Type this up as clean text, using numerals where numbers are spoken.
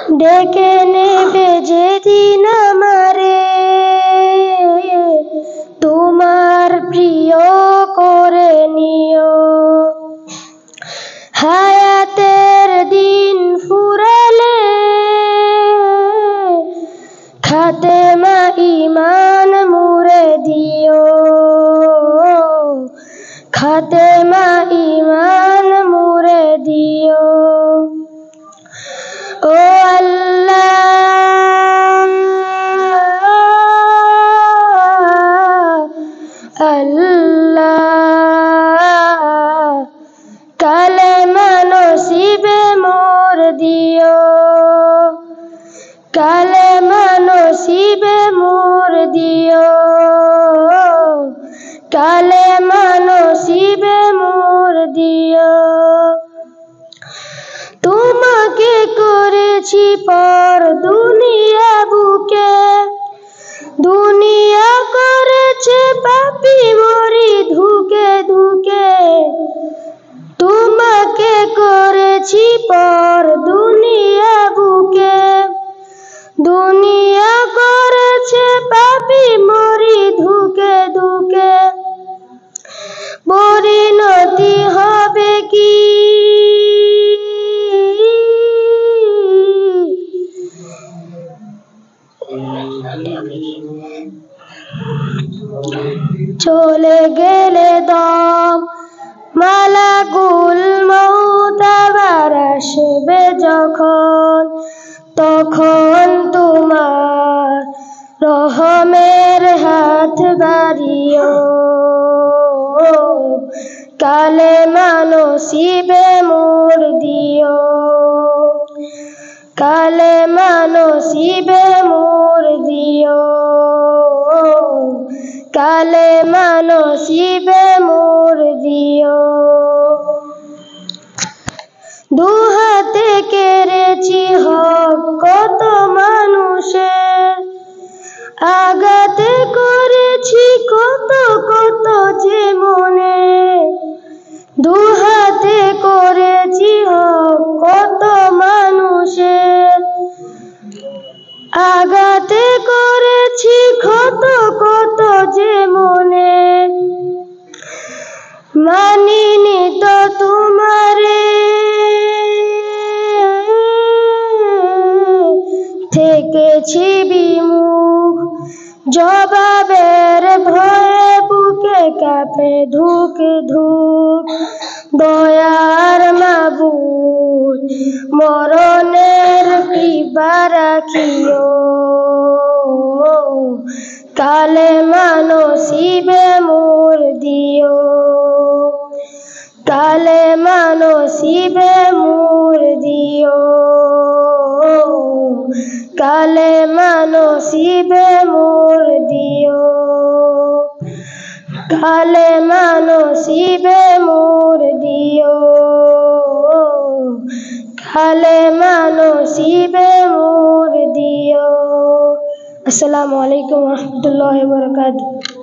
ডেকে নেবে যেদিন আমারে তোমার প্রিয় করে নিও। হায়াতের দিন ফুরালে খাতেমা ঈমান মুরে দিও। খাতেমা ঈমান মুরে দিও। ও আল্লাহ আল্লাহ কালেমা নসিবে মোর দিও। কালেমা নসিবে মোর দিও। কালেমা নসিবে মোর দিও। তোমাকে করেছি পর দুনিয়া বুকে, দুনিয়া করেছে পাপী মরি ধুকে ধুকে। তোমাকে করেছি পর দুনিয়া বুকে, দুনিয়া করেছে পাপী মরি ধুকে ধুকে। পরিণতি হবে কি চলে গেলে দম মালাকুল মউত আবার আসবে যখন, তখন তোমার রহমের হাত বাড়িও। কালেমা নসিবে মোর দিও। কালেমা নসিবে মোর দিও। কালেমা নসিবে মোর দিও। দুহাতে কেড়েছি হক কত মানুষের, আঘাতে করেছি কত কত যে মনে। দুহাতে করেছি হক কত মানুষের, আঘাতে করেছি কত কত যে মনে। মানিনি তো তোমারে থেকেছি বিমুখ, জবাবের ভয়ে বুকে কাঁপে ধুক ধুক। দয়ার মাবুদ মরণের কৃপা রাখিও। কালেমা নসিবে মোর দিও। কালেমা নসিবে মোর দিও। কালেমা নসিবে মোর দিও। কালেমা নসিবে মোর দিও। কালেমা নসিবে মোর দিও। আসসালামু আলাইকুম ওয়া রাহমাতুল্লাহি ওয়া বারাকাতুহু।